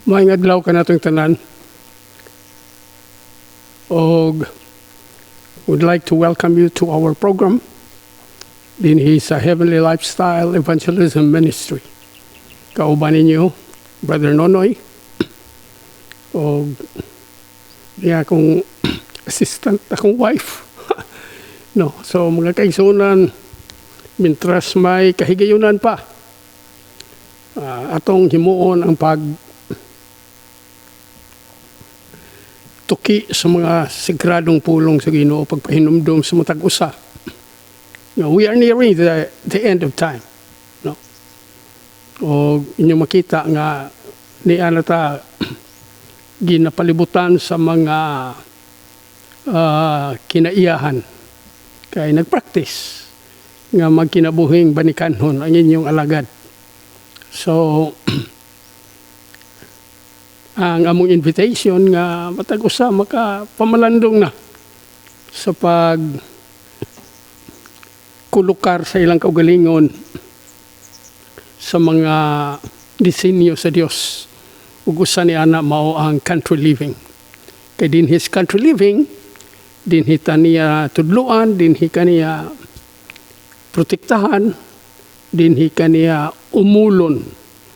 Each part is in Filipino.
Maayong adlaw ka natong tanan. Og would like to welcome you to our program din sa Heavenly Lifestyle Evangelism Ministry. Kauban ninyo, Brother Nonoy, o niya akong assistant, akong wife. No, so mga kaigsunan, mintras may kahigayunan pa, atong himuon ang tuki sa mga sigradong pulong sa Ginoo, pagpahinumdum sa matag usa. We are nearing the end of time. No? O inyong makita nga niya na ta ginapalibutan sa mga kinaiyahan. Kaya nagpractice nga magkinabuhing banikanhon ang inyong alagad. So, ang among invitation nga matag usa makapamalandong na sa kulukar sa ilang kaugalingon sa mga disenyo sa Dios. Ug usa ni ana mao ang country living. Kay din his country living, din hita niya tudluan, din hika niya protektahan, din hika niya umulon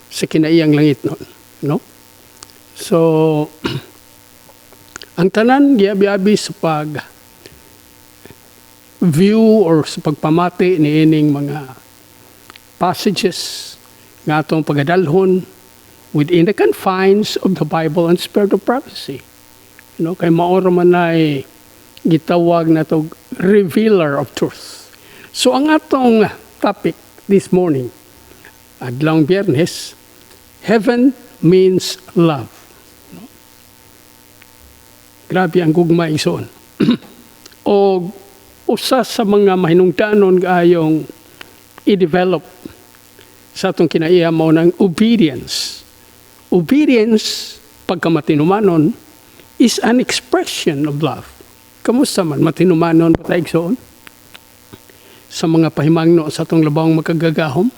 sa kinaiyang langit nun. No? So, ang tanan giabi-abi sa view or sa pagpamati ni ining mga passages nga atong pagadalhon within the confines of the Bible and spirit of prophecy. Kay maoro man ay gitawag na to revealer of truth. So, ang atong topic this morning, adlawng Biyernes, heaven means love. Grabe ang gugma igsoon. O usa sa mga mahinungdanon gayong i-develop sa atong kinaiya mao ng obedience. Obedience, pagkamatinumanon, is an expression of love. Kamusta man matinumanon ba tayo igsoon? Sa mga pahimangno sa atong labawang makagagahom?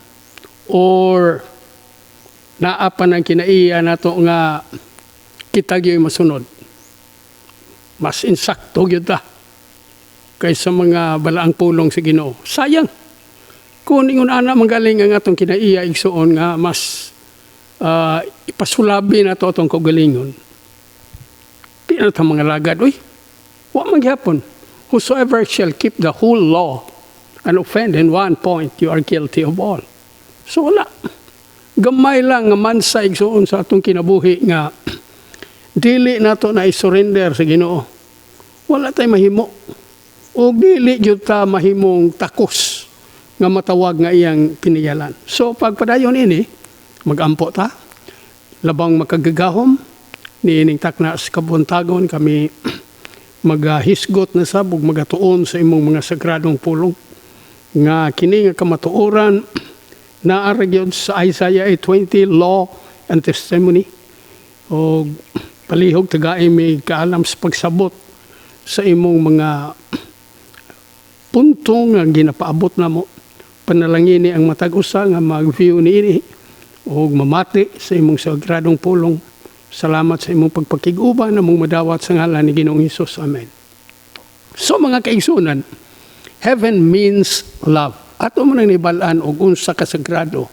Or naapan ang kinaiya nato nga kita gyoy masunod? Mas insakto yun ta kaysa mga balaang pulong sa Ginoo. Sayang. Kung ingon ana manggaling ang atong kinaiya igsoon nga mas ipasulabi na to atong kaugalingon. Di na ta mga lagad. Uy, wa man gyapon. Whosoever shall keep the whole law and offend in one point, you are guilty of all. So wala. Gamay lang nga mansa igsoon sa atong kinabuhi nga dili nato na i-surrender sa Ginoo. Wala tay mahimo. O dili gyud ta mahimong takos nga matawag nga iyang piniyalan. So pagpadayon ini, magampo ta. Labang makagagahom niining takna sa kabuntagon kami maghisgot na sabog magatuon sa imong mga sagradong pulong nga kini nga kamatuoran naara gyud sa Isaiah 20 law and testimony. O palihog tagaay may kaalam sa pagsabot sa imong mga punto nga ginapaabot na mo. Panalangin ang matag usa nga mag-view niini o mamati sa imong sagradong pulong. Salamat sa imong pagpakiguban namong madawat sa ngalan ni Ginoong Hesus. Amen. So mga kaigsunan, heaven means love. Ato mo nang nibalaan og unsa ka sagrado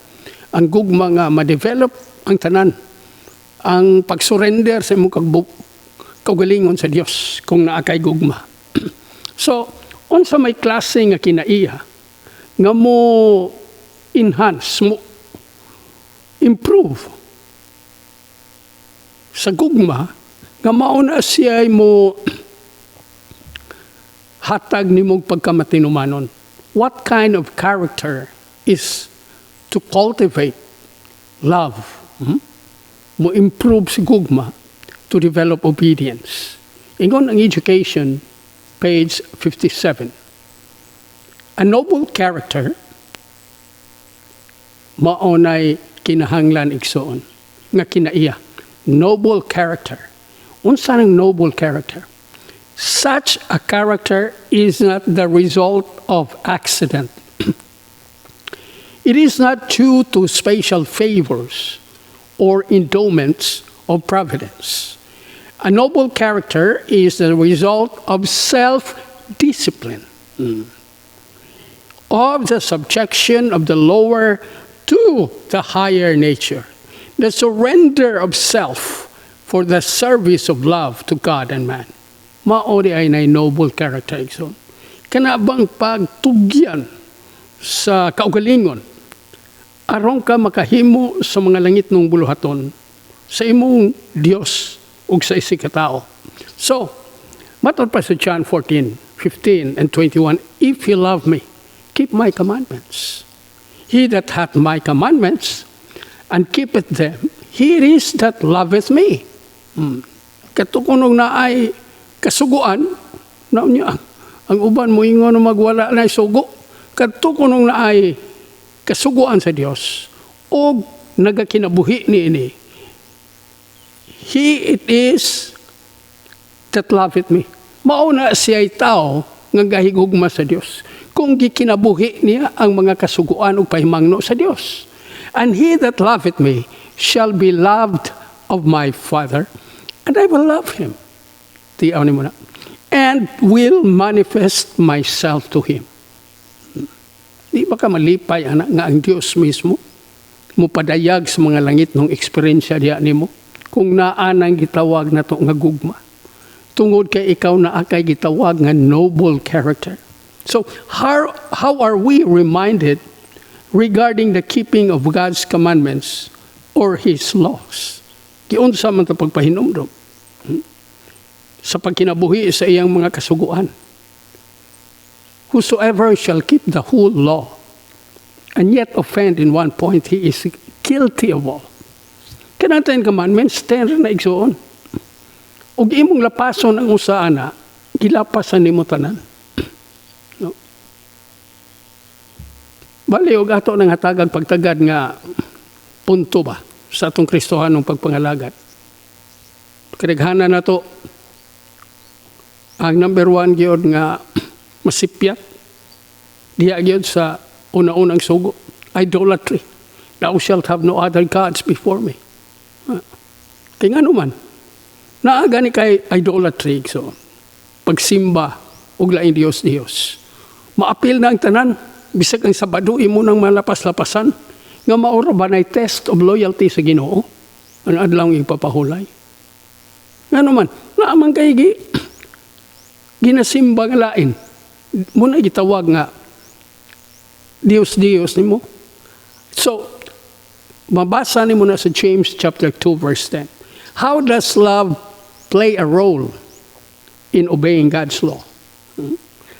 ang gugma nga ma-develop ang tanan, ang pag-surrender sa imong kaugalingon sa Dios kung naa kay gugma. So, unsa may klase nga kinaiya nga mo enhance, mo improve sa gugma nga mauna siya mo hatag nimong pagkamatinumanon. What kind of character is to cultivate love? Mo improve si gugma to develop obedience. Ingon ang education, page 57. A noble character maunay kinahanglan igsoon nga kinaiya. Noble character. Unsa nang noble character? Such a character is not the result of accident. It is not due to special favors or endowments of providence. A noble character is the result of self-discipline, of the subjection of the lower to the higher nature, the surrender of self for the service of love to God and man. Maori ay na noble character. So, kanabang pagtugyan sa kaugalingon, aron ka makahimo sa mga langit ng buluhaton, sa imong Dios ug sa isikatao. So, matod pa sa John 14:15 and 21, if you love me, keep my commandments. He that hath my commandments and keepeth them, he it is that loveth me. Katukunog na ay kasuguan, na niya, ang uban mo ingon na magwala na sugo, katukunog na ay kasuguan sa Dios o nagakinabuhi ni ini. He it is that loveth me. Mauna siya'y tao nga gahigugma sa Dios kung gikinabuhi niya ang mga kasuguan o pahimangno sa Dios. And he that loveth me shall be loved of my Father, and I will love him. Tiyaw ni mo na. And will manifest myself to him. Di ba ka malipay, anak, nga ang Diyos mismo mupadayag sa mga langit ng eksperyensya diya ni mo kung naanang gitawag na to nga gugma. Tungod kay ikaw na akay gitawag nga noble character. So, how are we reminded regarding the keeping of God's commandments or His laws? Giunsa man ta pagpahinumdom sa pagkinabuhi sa iyang mga kasuguan. Whosoever shall keep the whole law and yet offend in one point, he is guilty of all. Kanang commandments, 10 na igsuon. Ug imong lapason ang usa ana, gilapasan nimo tanan. No. Bali og ato nang hatagag pagtagad nga punto ba sa atong Kristohanong pagpangalagad. Kadaghanan nato ang number 1 gyud nga masipyat diha gyud sa una-unang sugo, idolatry. Thou shalt have no other gods before me. Kaya nga naman, naaga ni kay idolatry, so pagsimba og lain Dios. Maapil na ang tanan, bisag ang Sabado imo nang malapas-lapasan, nga maura ba na test of loyalty sa Ginoo? Ano adlaw ipapahulay? Nga naman, naamang kay ginasimba nga lain. Muna gitawag nga Dios nimo. So, mabasa nimo na sa James chapter 2 verse 10. How does love play a role in obeying God's law?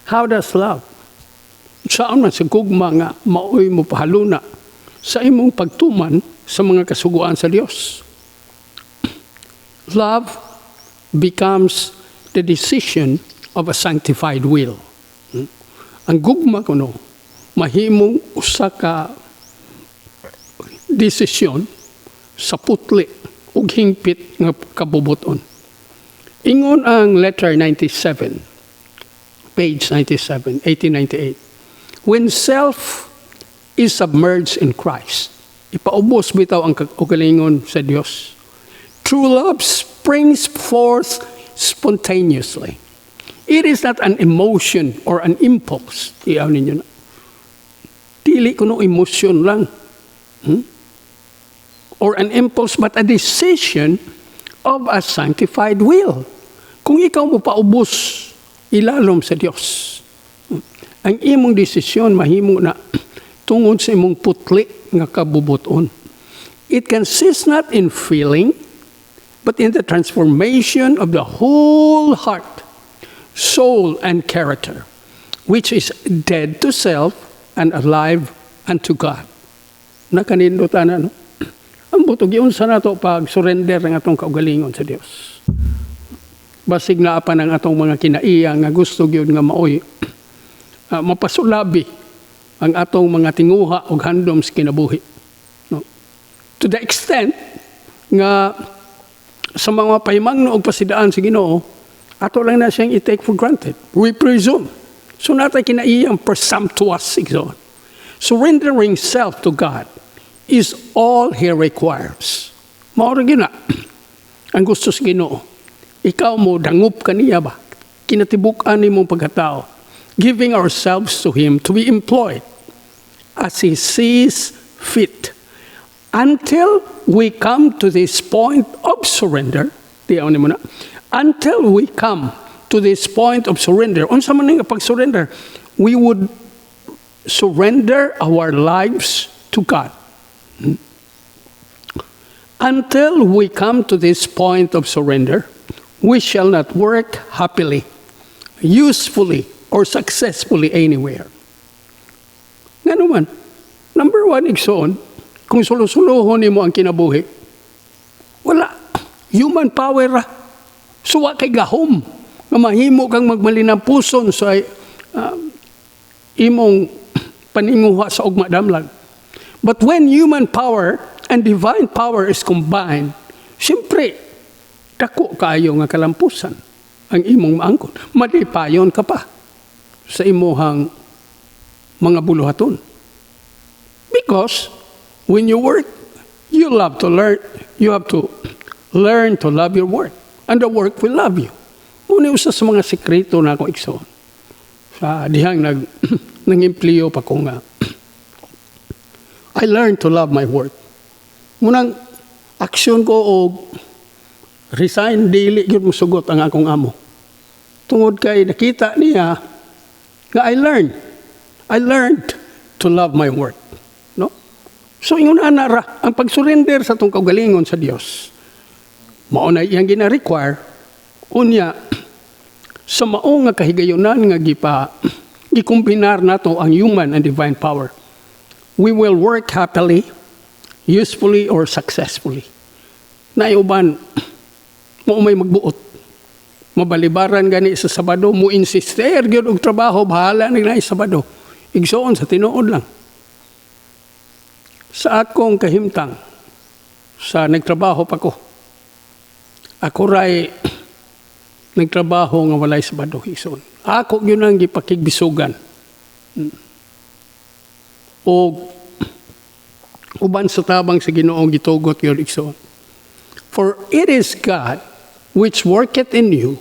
How does love? Saan man sa gugma nga maoy mo pahaluna sa imong pagtuman sa mga kasuguan sa Dios? Love becomes the decision of a sanctified will. Ang gugma kuno mahimong usa ka desisyon sa putli ug hingpit nga kabubuton. Ingon ang letter 97, page 97, 1898. When self is submerged in Christ, ipaubos bitaw ang kaugalingon sa Dios. True love springs forth spontaneously. It is not an emotion or an impulse. Iyaw ninyo na. Dili kuno emotion lang. Or an impulse, but a decision of a sanctified will. Kung ikaw mo paubos ilalom sa Dios, ang imong desisyon mahimo na tungod sa imong putli nga kabubuton. It consists not in feeling, but in the transformation of the whole heart, soul, and character, which is dead to self and alive unto God. Nakanindutan na, no? Ang butog yun sa nato pag surrender ng atong kaugalingon sa Dios. Basig na pa ng atong mga kinaiya nga gusto yun nga maoy, mapasulabi ang atong mga tinguha o handom sa kinabuhi. No? To the extent nga sa mga pahimangno o pasidaan sa Ginoo, ato lang na siyang i-take for granted. We presume. So natay kinaiyang presumptuous exon. Surrendering self to God is all He requires. Maura gina. ang gusto sa Ginoo. Ikaw mo, dangup ka niya ba? Kinatibuk-an ni mong pagkatao. Giving ourselves to Him to be employed as He sees fit. Until we come to this point of surrender, until we come to this point of surrender, unsa man nga pag-surrender, we would surrender our lives to God. Until we come to this point of surrender, we shall not work happily, usefully, or successfully anywhere. Nga naman, number one, igsoon, kung sulusuluhon mo ang kinabuhi, wala. Human power ra. Suwa kay gahom. Nga mahimo kang magmalinampuson sa imong paninguha sa ugma damlag. But when human power and divine power is combined, siyempre, dako kaayo nga kalampusan ang imong maangkon. Madipayon ka pa sa imuhang mga buluhaton. Because when you work, you have to learn to love your work. And the work will love you. Muna usa sa mga sekreto na akong igsoon. Sa dihang nang-impliyo pa ko nga. I learned to love my work. Munang aksyon ko o resign, dili yun musugot ang akong amo. Tungod kay nakita niya nga I learned to love my work. No? So ingon ana ra ang pag-surrender sa tong kaugalingon sa Dios. Mao na iyang gina-require unya sa mao nga kahigayonan nga gikombinar nato ang human and divine power. We will work happily, usefully, or successfully. Naiuban, mo may magbuot. Mabalibaran gani sa Sabado, mo insister gyud og trabaho, bahala ni na Sabado. Igsoon sa tinuod lang. Sa akong kahimtang, sa nagtrabaho pa ko, ako ray nagtrabaho nga walay Sabado, igsoon. Ako yun ang gipakigbisugan. O uban sa tabang sa Ginoong gitugot yun, igsoon. For it is God which worketh in you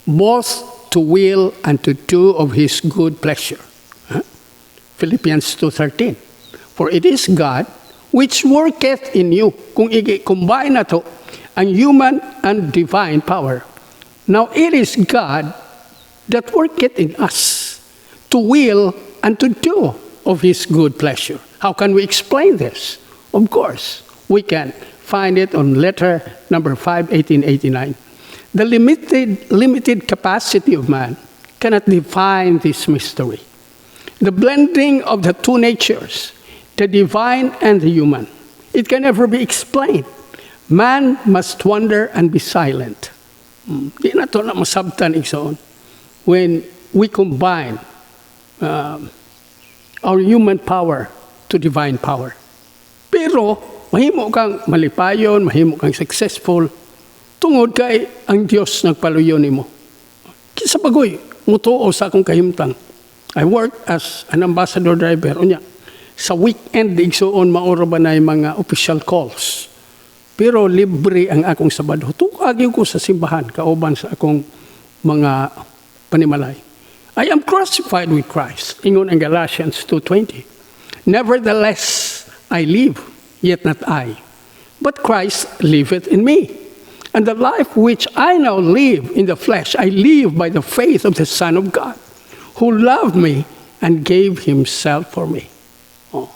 both to will and to do of His good pleasure. Philippians 2:13. For it is God which worketh in you. Kung i-combine na to, ang human and divine power. Now it is God that worketh in us to will and to do of His good pleasure. How can we explain this? Of course, we can find it on letter number 5, 1889. The limited capacity of man cannot define this mystery. The blending of the two natures, the divine and the human, it can never be explained. Man must wonder and be silent. Di na ito na masabtan igsoon. When we combine our human power to divine power. Pero, mahimo kang malipayon, mahimo kang successful, tungod kay ang Diyos nagpaluyon nimo. Kinsa bagoy, mutuo sa akong kahimtang. I work as an ambassador driver. Unya, sa weekend, igsoon maura ba na yung mga official calls. Pero libre ang akong Sabado. Tukagin ko sa simbahan, kauban sa akong mga panimalay. I am crucified with Christ. Ingon ang Galatians 2:20. Nevertheless, I live, yet not I. But Christ liveth in me. And the life which I now live in the flesh, I live by the faith of the Son of God, who loved me and gave Himself for me. Oh.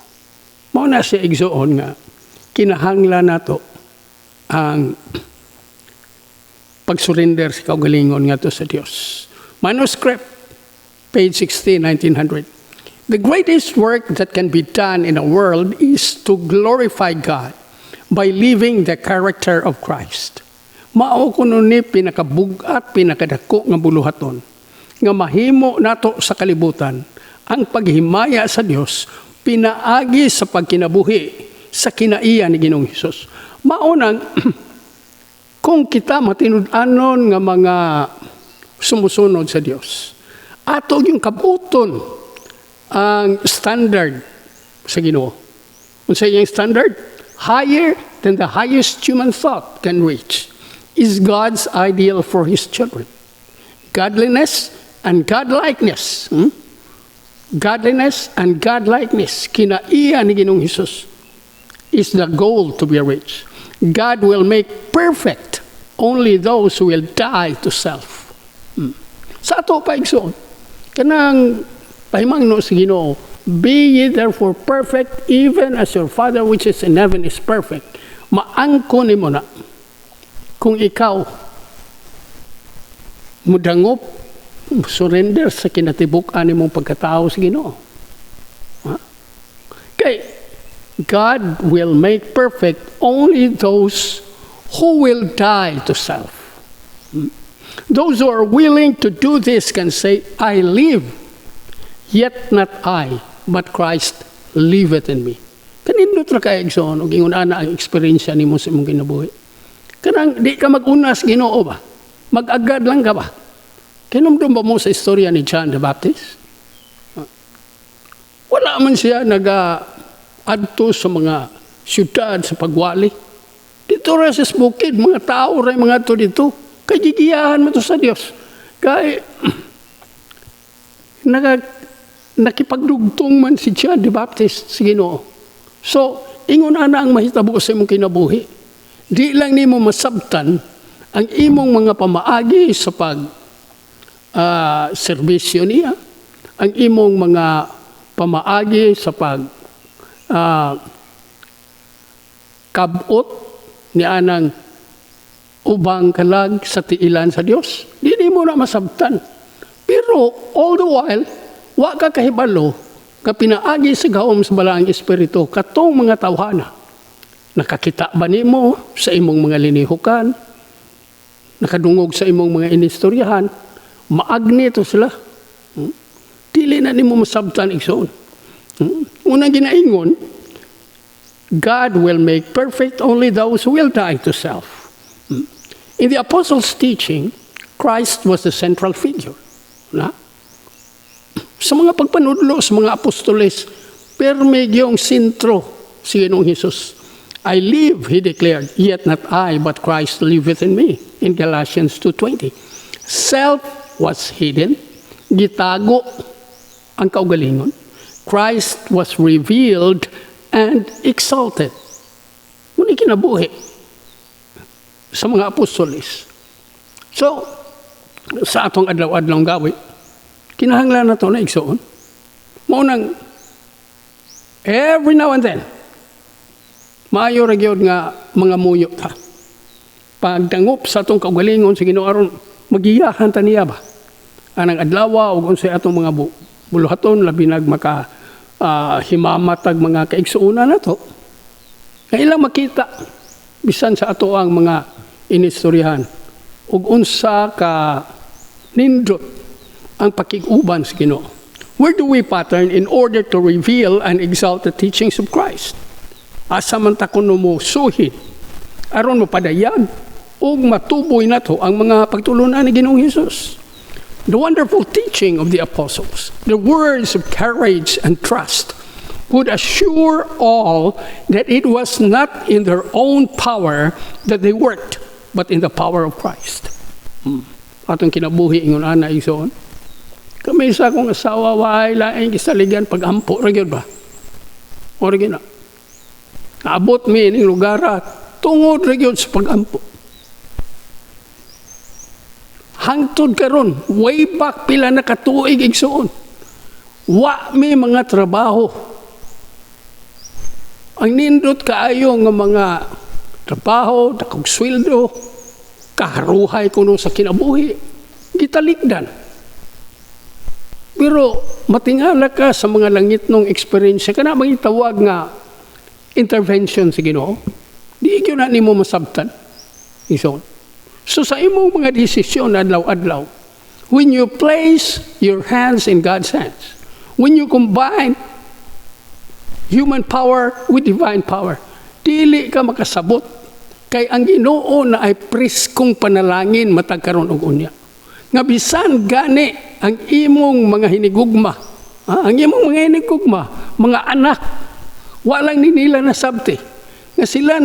Mao na siya igsoon nga, kinahanglan nato ang pag-surrender sa kaugalingon nga to sa Dios. Manuscript, page 16, 1900. The greatest work that can be done in the world is to glorify God by living the character of Christ. Mao kuno ni pinakabugat, pinakadako nga buluhaton nga mahimo nato sa kalibutan ang paghimaya sa Dios pinaagi sa pagkinabuhi sa kinaiya ni Ginoong Hesus. Maunang kung kita matinud-anon nga mga sumusunod sa Dios, ato yung kabuton ang standard sa Ginoo. Unsa yung standard? Higher than the highest human thought can reach. is God's ideal for His children. Godliness and godlikeness. Godliness and godlikeness. Kinaiya ni Ginoong Hesus is the goal to be reached. God will make perfect only those who will die to self. Sa ato pa igsoon, kanang pahimangno sa Ginoo, be ye therefore perfect, even as your Father which is in heaven is perfect. Maangko nimo na kung ikaw mudangop, surrender sa kinatibuk-an nimong pagkatao sa Ginoo. Okay, God will make perfect only those who will die to self. Those who are willing to do this can say, I live, yet not I, but Christ liveth in me. Kanindot ra kay igsoon ug ingon ana ang experience nimo sa imong kinabuhi. Kanang di ka mag-unas Ginoo ba? Mag-agad lang ka ba? Kinumdum ba mo sa istorya ni John the Baptist? Wala man siya nag-adto sa mga syudad sa pagwali. Dito ra sa bukid, mga tao ray mga to dito. Kay gigiyahan mo to sa Dios. Kay nakipagdugtong man si John the Baptist sa Ginoo. So, ingon ana ang mahitabo sa imong kinabuhi. Di lang nimo masabtan ang imong mga pamaagi sa serbisyo niya, ang imong mga pamaagi sa kabot ni anang ubang kalag sa tiilan sa Dios. Di mo na masabtan. Pero all the while, wa ka kahibalo ka pinaagi sa gahom sa balaang espiritu katong mga tawhana. Nakakita ba nimo sa imong mga linihukan? Nakadungog sa imong mga inistoryahan? Maagni to sila. Dili na nimo masabtan igsoon. Unang ginaingon, God will make perfect only those who will die to self. In the apostles' teaching, Christ was the central figure. Sa mga pagpanudlo, sa mga apostoles, perme yung sentro si Ginoong Hesus. I live, he declared, yet not I, but Christ liveth in me. In Galatians 2:20. Self was hidden, gitago ang kaugalingon. Christ was revealed and exalted. Muna kinabuhi sa mga apostoles. So, sa atong adlaw-adlaw gawi, kinahanglan na ito na igsoon. Maunang, every now and then, maayo ra gyud nga mga muyo ta. Pagdangop sa atong kaugalingon sa Ginoo aron magiyahan ta niya ba? Anang adlaw ug unsay atong mga buluhaton labi nag maka himamatag mga kaigsuonan nato. Kailang makita bisan sa ato ang mga inistoryahan ug unsa ka nindot ang pakiguban sa Ginoo. Where do we pattern in order to reveal and exalt the teachings of Christ? Asa man ta kuno mo suhid aron mapadayag ug matuboy nato ang mga pagtulunan ni Ginoong Hesus. The wonderful teaching of the apostles, the words of courage and trust, would assure all that it was not in their own power that they worked, but in the power of Christ. Atong kinabuhi ingon ana igsoon. Kami sa akong asawa waay laing kisaligan pag-ampo ra gyud ba? Ora gyud na. Abot mi ning lugar tungod ra gyud sa pag-ampo. Hangtod karon, way back pila na katuig igsoon. Wa may mga trabaho. Ang nindot kaayo nga mga trabaho, dakog sweldo, kaharuhay kuno sa kinabuhi, gitalikdan. Pero matingala ka sa mga langit nung experience, kana magitawag nga intervention sa Ginoo. Di gyud na nimo masabtan. Igsoon. So sa imong mga desisyon adlaw-adlaw, when you place your hands in God's hands, when you combine human power with divine power, dili ka makasabot kay ang Ginoo na ay priskong panalangin matag karon og unya. Nga bisan gani ang imong mga hinigugma, ang imong mga hinigugma, mga anak, walang nila nasabti nga sila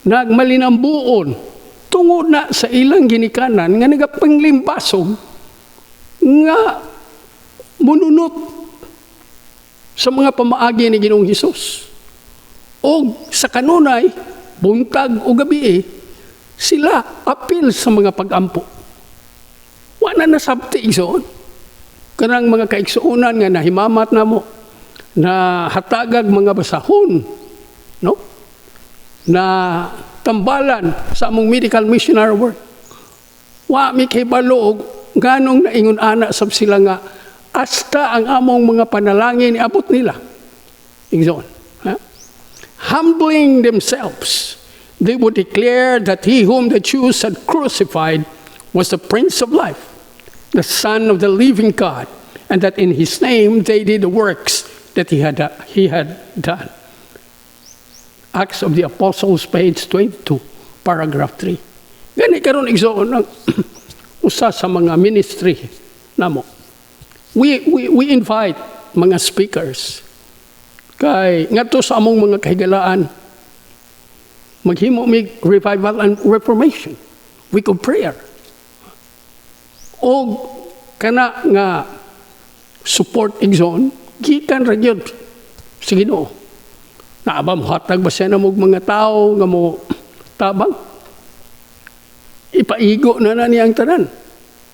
nagmalinambuon tungod na sa ilang ginikanan nga nagapanglimbasog nga mununot sa mga pamaagi ni Ginoong Hesus. O sa kanunay, buntag o gabi sila apil sa mga pag-ampo. Wala na sabti igsoon. Kanang mga kaigsuunan nga nahimamat na mo, na hatagag mga basahon, no? Na tambalan sa among medical missionary work. Wa mi kay balog ganong naingon ana sab sila nga hasta ang among mga panalangin iabot nila. Igsoon. Humbling themselves, they would declare that he whom the Jews had crucified was the Prince of Life, the Son of the living God, and that in his name they did the works that he had done. Acts of the Apostles, page 22, paragraph 3. Gani karon igsoon ng usa sa mga ministry namo. We invite mga speakers kay ngadto sa among mga kahigalaan maghimo mig revival and reformation, week of prayer. O kana nga support igsoon gikan ra gyud sa Ginoo. Naabam hatag ba siya na mga tao nga mo tabang? Ipaigo na niyang tanan.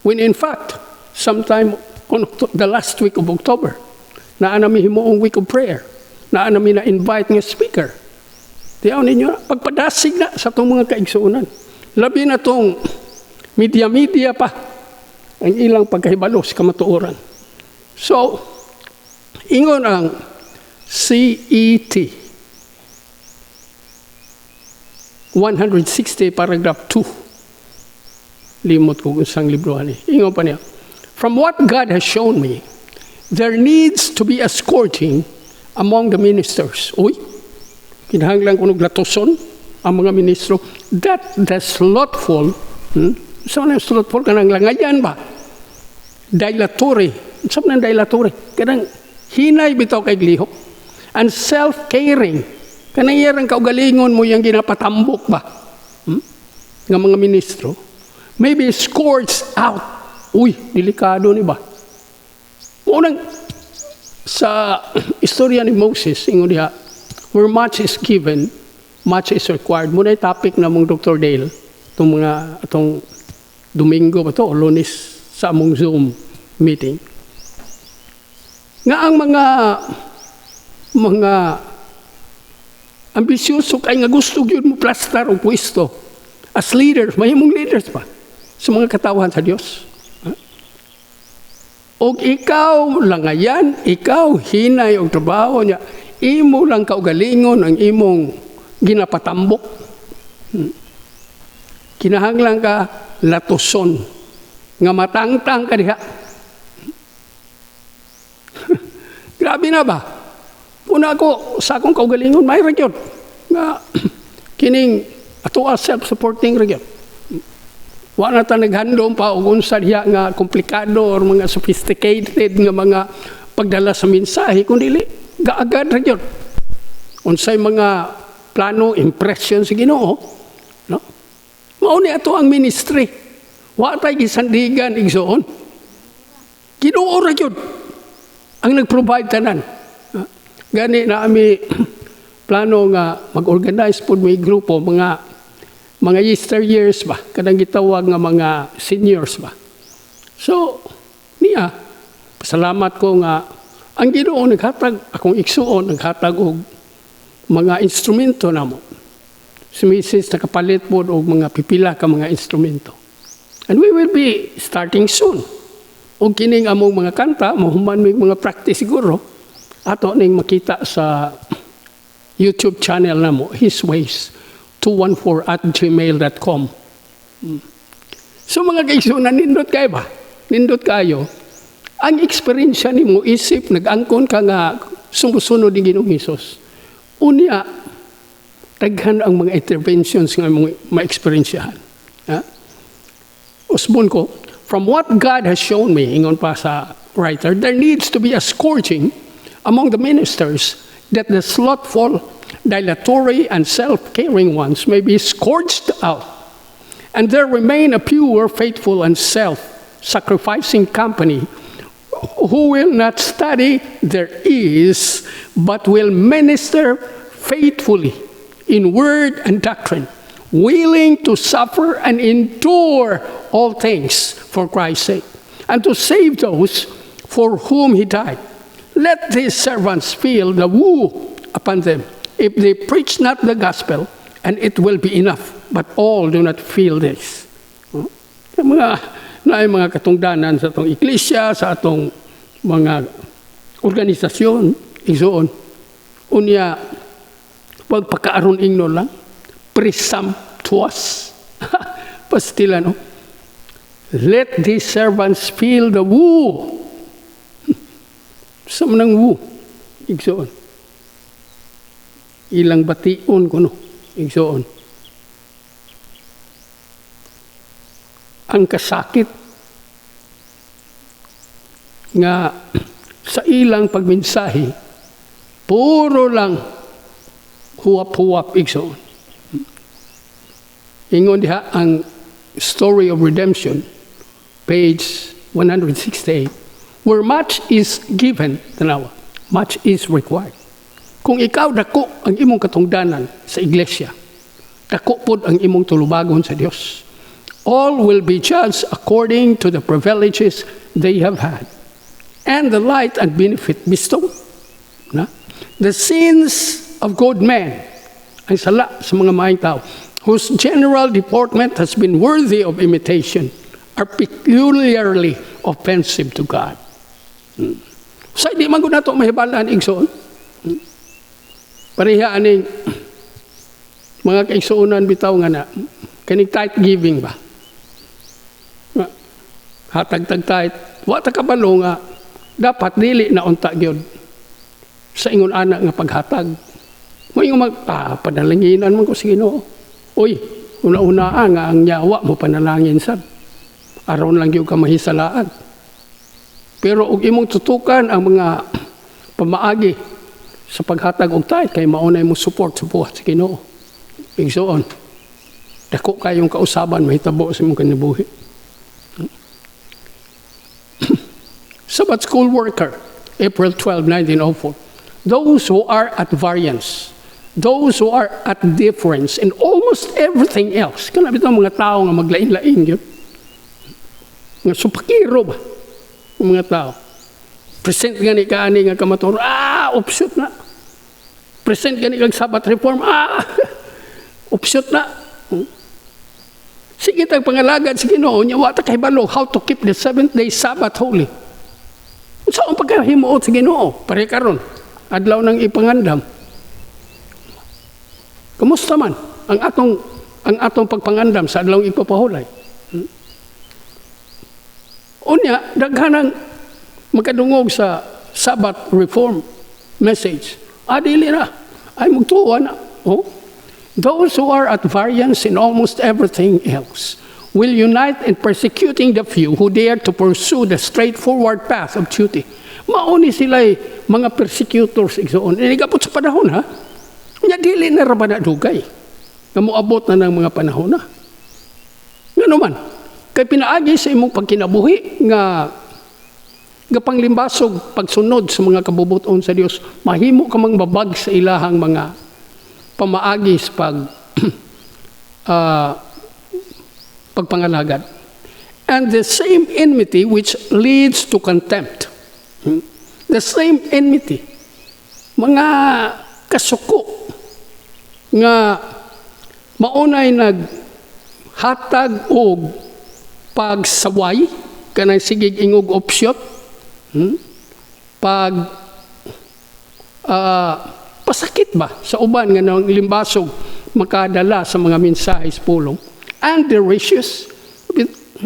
When in fact, sometime on the last week of October, naanami himuong week of prayer, naanami na invite nga speaker. Tiyaw ninyo, pagpadasig na sa itong mga kaigsuunan. Labi na itong media pa ang ilang pagkahibalo sa kamatuoran. So, ingon ang CET 160 paragraph 2. Limot ko kung isang libro ani. Ingon pa niya, from what God has shown me, there needs to be a scourging among the ministers. Uy, kinahanglan ko naglatoson ang mga ministro that the slothful, saan na yung slothful? Kanang langayan ba? Dilatory. Saan na dilatory? Kanang hinay bitaw kay glihok. And self-caring. Kanang yarang kaugalingon mo yung ginapatambok ba? Nga mga ministro. Maybe scourged out. Uy, delikado ni ba? Unang, sa istorya ni Moses, ingon diha, where much is given, much is required. Muna yung topic na mong Dr. Dale, itong Domingo ba to, o Lunes, sa among Zoom meeting. Nga ang mga ambisyoso kay nga gusto yun mo plastar o pwesto as leaders, mahimong leaders pa sa mga katawan sa Diyos. O ikaw langayan, ikaw hinay og trabaho niya, imo lang kaugalingon ang imong ginapatambok. Kinahanglan ka latuson nga matangtang ka diha. Grabe na ba? Una ako sa akong kaugalingon may ragyod nga kining ato self-supporting ragyod. Wa na ta naghandom pa og unsa diha nga komplikado or mga sophisticated nga mga pagdala sa mensahe kundi gaagad ra gyud. Unsay mga plano, impression sa Ginoo, no? Mao ni ato ang ministry. Wa tay gisandigan igsoon. Ginoo ra gyud ang nag-provide tanan. Gani na ami plano nga mag-organize pud may grupo mga years ba, kadang gitawag nga mga seniors ba. So, niya, pasalamat ko nga, ang Ginoo naghatag, akong igsuon, naghatag og mga instrumento na mo. Si Mrs. nakapalit po og mga pipila ka mga instrumento. And we will be starting soon. O kining among mga kanta, mahuman may mga practice siguro, ato ning makita sa YouTube channel na mo, His Ways. 214@gmail.com. So mga kaigsunan, nindot kayo ba? Nindot kayo. Ang eksperyensya ni mo isip, nag-angkon ka nga sumusunod ni Ginoong Hesus. Unya, daghan ang mga interventions nga ma-eksperyensyahan. Usbon ko, from what God has shown me, ingon pa sa writer, there needs to be a scourging among the ministers that the slothful, dilatory, and self-caring ones may be scourged out, And there remain a pure, faithful, and self-sacrificing company who will not study their ease, but will minister faithfully in word and doctrine, willing to suffer and endure all things for Christ's sake, and to save those for whom he died. Let these servants feel the woe upon them if they preach not the gospel, and it will be enough. But all do not feel this. Mga katungdanan sa atong iglesia, sa atong mga organisasyon, igsoon. Unya, pagpakaaron ingno lang, presumptuous. Pastila, no? Let these servants feel the woe. Sa manang woe, igsoon. Ilang bation ko, no? Igsoon. Ang kasakit nga sa ilang pagmensahe, puro lang huwap-huwap igsoon. Ingon diha ang Story of Redemption, page 168, where much is given, tanawa, much is required. Kung ikaw dako ang imong katungdanan sa iglesia, dako pod ang imong tulubagon sa Dios. All will be judged according to the privileges they have had and the light and benefit bestowed. Na? The sins of good men, ay sala sa mga maayong tao, whose general deportment has been worthy of imitation, are peculiarly offensive to God. So, di man ko na ito mahibalaan, igsoon. Pareha aning mga kaigsuunan bitaw nga na, kanig tithe giving ba? Hatag-tag-tithe, wata kabalo nga, dapat dili na unta gyud sa ingon anak nga paghatag. Mo ingon padalanginan man ko sa Ginoo. Uy, una-unaan nga ang nyawa mo panalangin sad. Aron lang gyud ka mahisalaan. Pero ug imong tutukan ang mga pamaagi sa paghatag og tithe kay maunay mo support sa buhat sa Ginoo. Igsoon. Dako kayong kausaban mahitabo sa imong kinabuhi. Sabbath school worker, April 12, 1904. Those who are at variance, those who are at difference in almost everything else. Kana bitaw mga tao nga maglain-lain yun. Nga supakiro ba? Mga tao. Present gani kaani nga kamator, opsyon na. Present gani kag Sabbath reform, opsyon na. Sige tag pangalagad sa Ginoo nya wa ta kahibalo how to keep the 7th-day Sabbath holy. Unsa ang pagkahimuot sa Ginoo? Pare karon adlaw nang ipangandam. Kumusta man ang atong pagpangandam sa adlaw ipapahulay? Unya daghanang makadungog sa Sabbath reform message. Dili na. Ay magtuwa na. Those who are at variance in almost everything else will unite in persecuting the few who dare to pursue the straightforward path of duty. Mauni sila'y mga persecutors igsoon. Inigapot sa panahon, ha? Nga dili na raba na dugay. Nga moabot na ng mga panahon, ha? Nga naman, kay pinaagi sa imong pagkinabuhi nga panglimbasog pagsunod sa mga kabubuton sa Dios, mahimo ka mang babag sa ilahang mga pamaagi sa pagpangalagad. And the same enmity which leads to contempt. The same enmity. Mga kasuko nga maunay naghatag og pagsaway kanang sigig ingog opsyot. Pasakit ba sa uban nga nang limbasog makadala sa mga mensahe sa pulong. And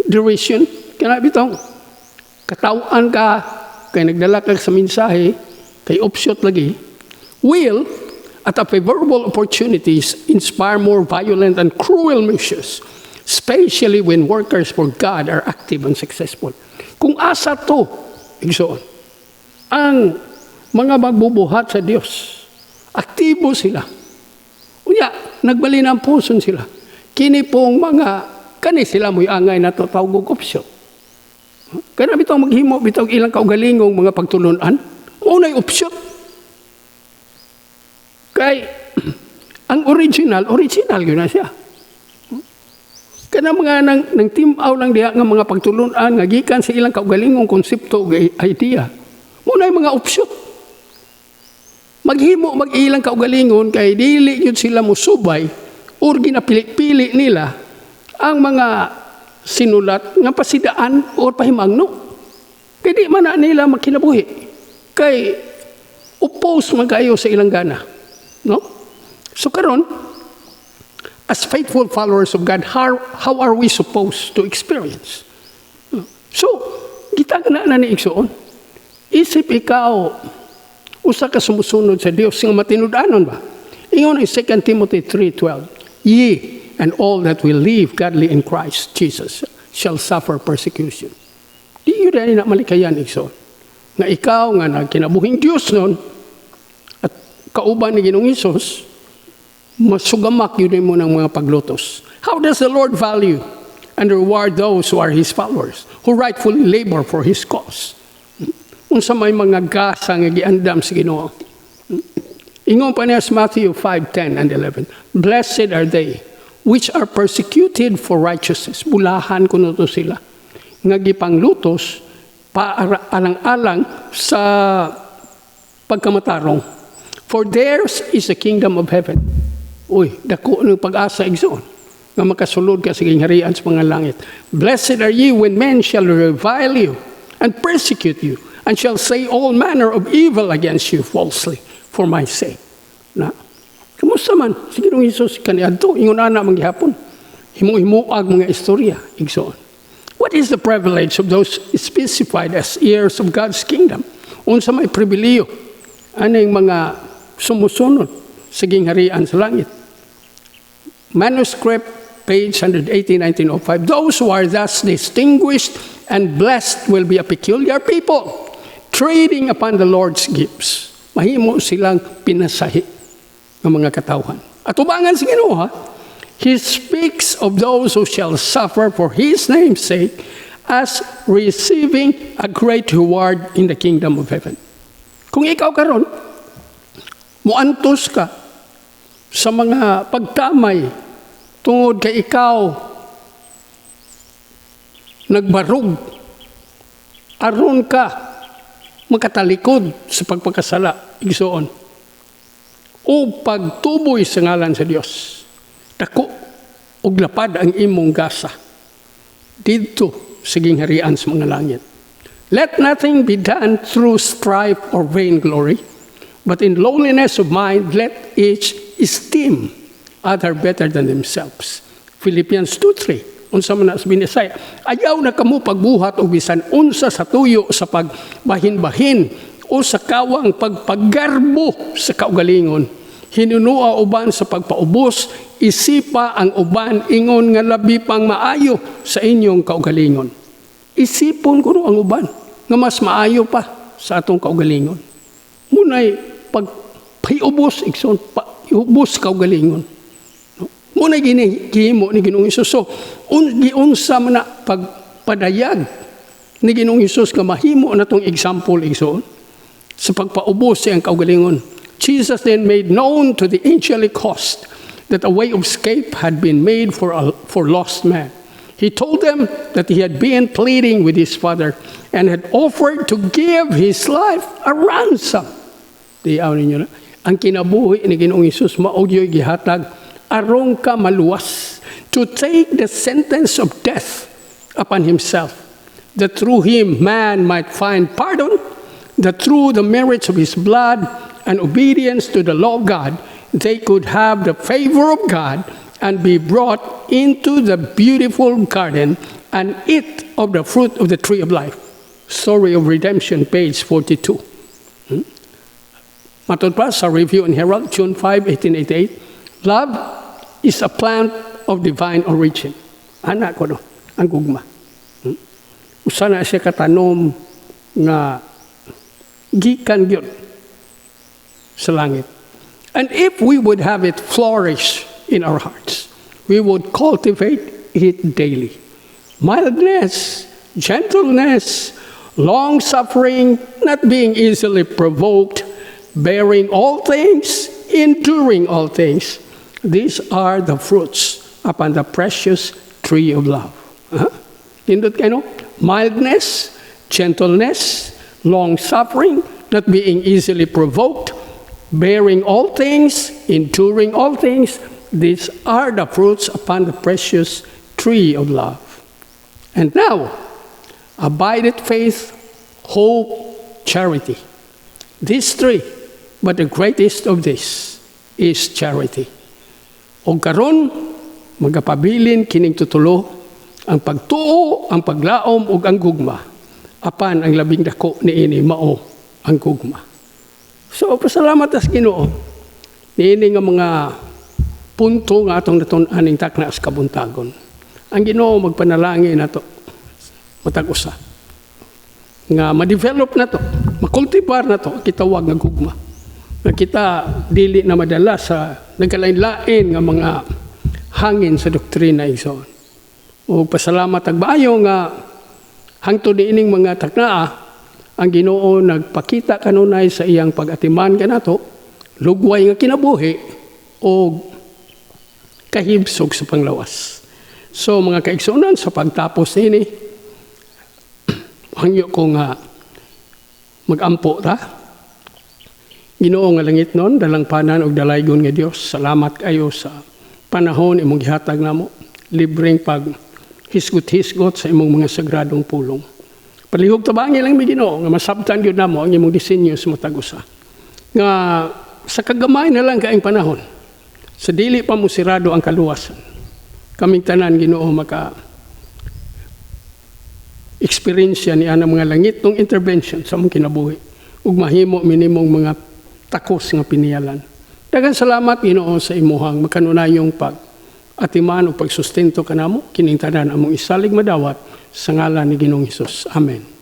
derision, kana bitong katawan ka, kay nagdala ka sa mensahe, kay opsyot lagi, will, at a favorable opportunities, inspire more violent and cruel measures, especially when workers for God are active and successful. Kung asa to, igsoon, ang mga magbubuhat sa Diyos, aktibo sila. Unya, nagbalinang puson sila. Kini pong mga Kani sila mo'y angay na to tawag og opsyon. Kana bitaw maghimo bitaw ilang kaugalingong mga pagtulunan, unay opsyon. Kay ang original yun na siya. Kana mga nang timaw lang diha nga mga pagtulunan nga gikan sa ilang kaugalingong konsepto o idea. Unay mga opsyon. Maghimo mag-ilang kaugalingon kay dili yun sila musubay or ginapili-pili nila ang mga sinulat nga pasidaan o pahimangno. Kaya di man na nila makinabuhi. Kay oppose man kayo sa ilang gana. No? So karon, as faithful followers of God, how are we supposed to experience? So, kita na ni Igsoon. Isip ikaw, usa ka sumusunod sa Dios nga matinud-anon ba? Ingon ang 2 Timothy 3:12, ye and all that will live godly in Christ Jesus shall suffer persecution. Di yun na malikayan, Igsoon. Nga ikaw nga nagkinabuhing Diyos nun, at kauban ni Ginoong Hesus, masugamak yun mo ng mga paglutos. How does the Lord value and reward those who are His followers, who rightfully labor for His cause? Unsa may mga gasa nga giandam sa Ginoo. Ingon pa niya sa Matthew 5:10 and 11, blessed are they which are persecuted for righteousness. Bulahan kuno to sila. Nga gipanglutos alang-alang sa pagkamatarong. For theirs is the kingdom of heaven. Uy, dako ng pag-asa igsoon. Nga makasulod ka sa gingharian sa mga langit. Blessed are ye when men shall revile you and persecute you and shall say all manner of evil against you falsely for my sake. Na, kamusta man? Sige nung Hesus kaniadto, ingon ana manggihapon. Himu-himuag mga istorya, igsoon. What is the privilege of those specified as heirs of God's kingdom? Unsa may pribiliyo? Anong mga sumusunod sa gingharian sa langit? Manuscript, page 180, 1905. Those who are thus distinguished and blessed will be a peculiar people, trading upon the Lord's gifts. Mahimo silang pinasahi ng mga katawhan. At ubangan sa Ginoo, ha? He speaks of those who shall suffer for His name's sake as receiving a great reward in the kingdom of heaven. Kung ikaw karon, muantos ka sa mga pagtamay tungod kay ikaw nagbarug, aron ka makatalikod sa pagpakasala, igsoon, o pagtuboy sa ngalan sa Dios. Dako ug lapad ang imong gasa didto sa gingharian sa mga langit. Let nothing be done through strife or vainglory, but in lowliness of mind let each esteem other better than themselves. Philippians 2:3. Unsa man sa binisay, ayaw na kamo pagbuhat og bisan unsa sa tuyo sa pagbahin-bahin o sa kawang pagpagarbo sa kaugalingon. Hinunua uban sa pagpaubos, isipa ang uban ingon nga labi pang maayo sa inyong kaugalingon. Isipon kuno ang uban nga mas maayo pa sa atong kaugalingon. Munay pagpaubos igsoon, paubos kaugalingon. Munay ginihimo ni Ginoong Hesus. So, giunsa man na pagpadayag ni Ginoong Hesus nga mahimo na tong example igsoon sa pagpaubos sa ang kaugalingon. Jesus then made known to the angelic host that a way of escape had been made for lost man. He told them that he had been pleading with his Father and had offered to give his life a ransom. Diyaw ninyo na. Ang kinabuhi ni Ginoong Hesus maugyo'y gihatag arong ka maluwas to take the sentence of death upon himself, that through him man might find pardon, that through the merits of his blood and obedience to the law of God, they could have the favor of God and be brought into the beautiful garden and eat of the fruit of the tree of life. Story of Redemption, page 42. Matod pa sa Review and Herald, June 5, 1888, love is a plant of divine origin. Anak ko no, ang gugma. Usa na siya katanom nga gikan gyud sa langit. And if we would have it flourish in our hearts, we would cultivate it daily. Mildness, gentleness, long-suffering, not being easily provoked, bearing all things, enduring all things. These are the fruits upon the precious tree of love. Tindot kayo, no? Mildness, gentleness, long-suffering, not being easily provoked, bearing all things, enduring all things. These are the fruits upon the precious tree of love. And now, abideth faith, hope, charity. These three, but the greatest of these is charity. O karon, magapabilin kining tutulo, ang pagtuo, ang paglaom, ug ang gugma. Apan ang labing dako niini mao ang gugma. So, pasalamat as Ginoo. Niini nga mga punto nga atong natun-aning takna sa kabuntagon. Ang Ginoo magpanalangin nato matag-usa. Nga ma-develop na to, makultivar na to, kitawag nga gugma. Nga kita dili na madala sa nagkalain-lain nga mga hangin sa doktrina igsoon. O pasalamat agbayo nga hangtod niining mga taknaa ang Ginoo nagpakita kanunay sa iyang pag-atiman kanato, lugway nga kinabuhi o kahibsog sa panglawas. So mga kaigsunan sa pagtapos nini, hangyo ko nga magampo ta. Ginoo nga langit nun, dalang panan og dalaygon nga Dios. Salamat kayo sa panahon imong gihatag namo, libreng pag hisgot-hisgot sa imong mga sagradong pulong. Palihog tabangi lang mi Ginoo nga masabtan gyud namo ang imong disenyo sa matag usa. Nga sa kagamay na lang kaayong panahon, sa dili pa mo sirado ang kaluwasan, kaming tanan Ginoo maka experience ni ana mga langit ng intervention sa mong kinabuhi ug mahimo minimong mga takos nga piniyalan. Daghang salamat Ginoo sa imuhang makanunayong pag-atiman o pagsustento kanamo kining tanan among isalig madawat sa ngalan ni Ginoong Hesus. Amen.